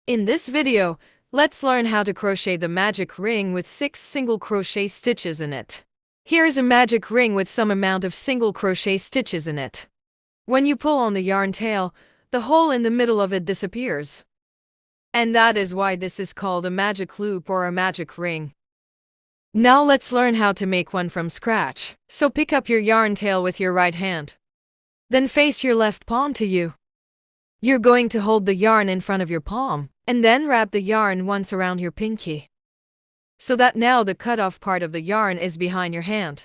In this video, let's learn how to crochet the magic ring with 6 single crochet stitches in it. Here's a magic ring with some amount of single crochet stitches in it. When you pull on the yarn tail, the hole in the middle of it disappears. And that is why this is called a magic loop or a magic ring. Now let's learn how to make one from scratch. So pick up your yarn tail with your right hand. Then face your left palm to you. You're going to hold the yarn in front of your palm, and then wrap the yarn once around your pinky, so that now the cut-off part of the yarn is behind your hand.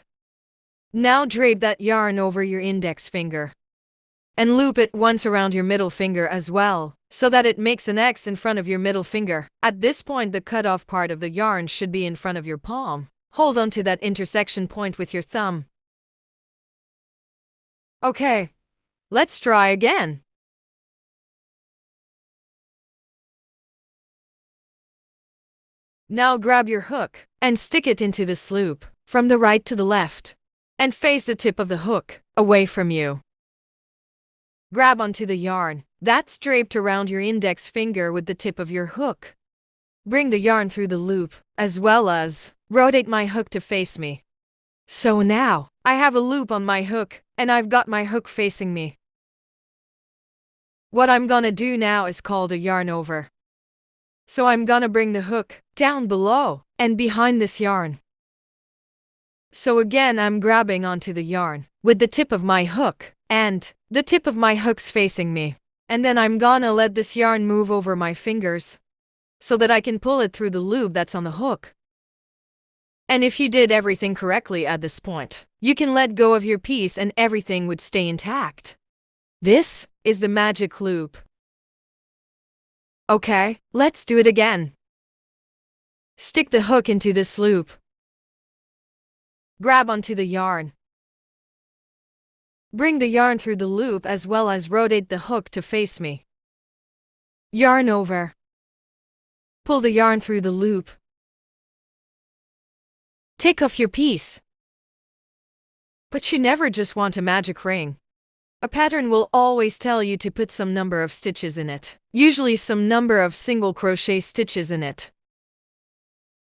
Now drape that yarn over your index finger, and loop it once around your middle finger as well, so that it makes an X in front of your middle finger. At this point, the cut-off part of the yarn should be in front of your palm. Hold on to that intersection point with your thumb. Okay, let's try again. Now grab your hook and stick it into this loop from the right to the left and face the tip of the hook away from you. Grab onto the yarn that's draped around your index finger with the tip of your hook. Bring the yarn through the loop as well as rotate my hook to face me. So now I have a loop on my hook and I've got my hook facing me. What I'm gonna do now is called a yarn over. So I'm gonna bring the hook down below and behind this yarn. So again, I'm grabbing onto the yarn with the tip of my hook, and the tip of my hook's facing me. And then I'm gonna let this yarn move over my fingers so that I can pull it through the loop that's on the hook. And if you did everything correctly at this point, you can let go of your piece and everything would stay intact. This is the magic loop. Okay, let's do it again. Stick the hook into this loop. Grab onto the yarn. Bring the yarn through the loop as well as rotate the hook to face me. Yarn over. Pull the yarn through the loop. Take off your piece. But you never just want a magic ring. A pattern will always tell you to put some number of stitches in it, usually some number of single crochet stitches in it.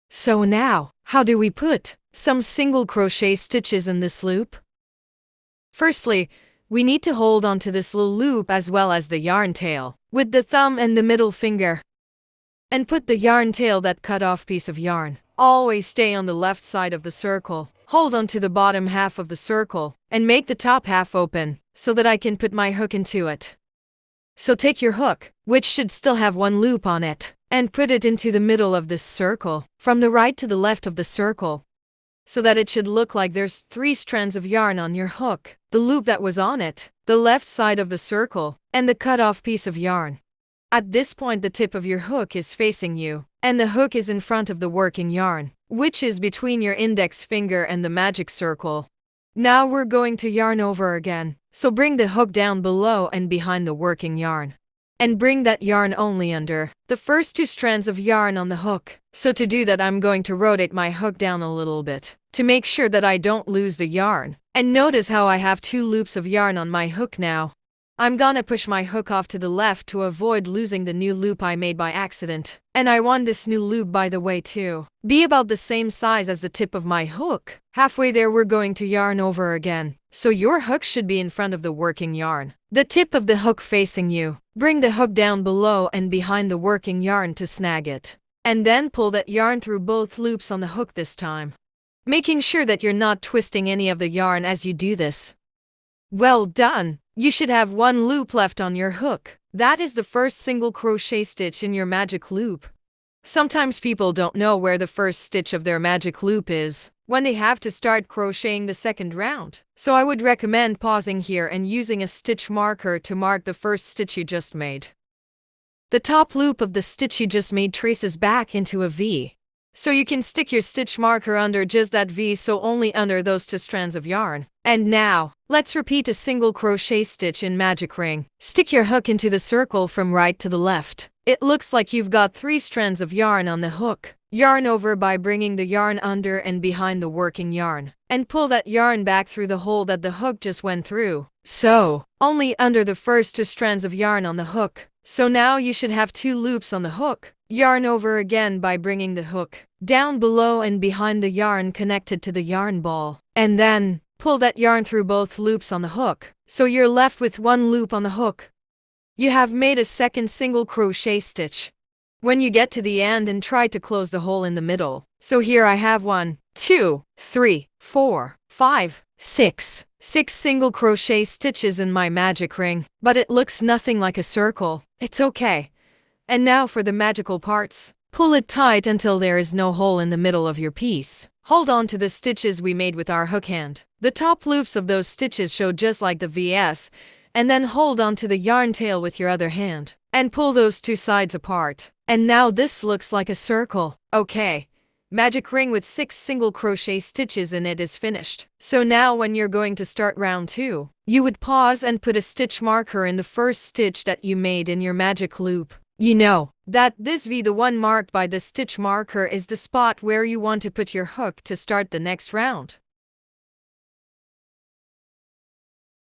So now, how do we put some single crochet stitches in this loop? Firstly, we need to hold on to this little loop as well as the yarn tail with the thumb and the middle finger, and put the yarn tail, that cut off piece of yarn, always stay on the left side of the circle. Hold on to the bottom half of the circle and make the top half open so that I can put my hook into it. So take your hook, which should still have one loop on it, and put it into the middle of this circle, from the right to the left of the circle, so that it should look like there's 3 strands of yarn on your hook, the loop that was on it, the left side of the circle, and the cut-off piece of yarn. At this point, the tip of your hook is facing you, and the hook is in front of the working yarn, which is between your index finger and the magic circle. Now we're going to yarn over again, so bring the hook down below and behind the working yarn. And bring that yarn only under the first 2 strands of yarn on the hook. So to do that, I'm going to rotate my hook down a little bit to make sure that I don't lose the yarn. And notice how I have 2 loops of yarn on my hook now. I'm gonna push my hook off to the left to avoid losing the new loop I made by accident. And I want this new loop, by the way, to be about the same size as the tip of my hook. Halfway there, we're going to yarn over again. So your hook should be in front of the working yarn, the tip of the hook facing you. Bring the hook down below and behind the working yarn to snag it. And then pull that yarn through both loops on the hook this time, making sure that you're not twisting any of the yarn as you do this. Well done! You should have 1 loop left on your hook. That is the first single crochet stitch in your magic loop. Sometimes people don't know where the first stitch of their magic loop is when they have to start crocheting the second round. So I would recommend pausing here and using a stitch marker to mark the first stitch you just made. The top loop of the stitch you just made traces back into a V. So you can stick your stitch marker under just that V, so only under those 2 strands of yarn. And now, let's repeat a single crochet stitch in magic ring. Stick your hook into the circle from right to the left. It looks like you've got 3 strands of yarn on the hook. Yarn over by bringing the yarn under and behind the working yarn, and pull that yarn back through the hole that the hook just went through. So, only under the first 2 strands of yarn on the hook. So now you should have 2 loops on the hook. Yarn over again by bringing the hook down below and behind the yarn connected to the yarn ball. And then pull that yarn through both loops on the hook. So you're left with 1 loop on the hook. You have made a second single crochet stitch. When you get to the end and try to close the hole in the middle. So here I have 1, 2, 3, 4, 5, 6 single crochet stitches in my magic ring, but it looks nothing like a circle. It's okay. And now for the magical parts. Pull it tight until there is no hole in the middle of your piece. Hold on to the stitches we made with our hook hand. The top loops of those stitches show just like the VS, and then hold on to the yarn tail with your other hand and pull those 2 sides apart. And now this looks like a circle. Okay. Magic ring with 6 single crochet stitches in it is finished. So now when you're going to start round 2, you would pause and put a stitch marker in the first stitch that you made in your magic loop. You know that this V, the one marked by the stitch marker, is the spot where you want to put your hook to start the next round.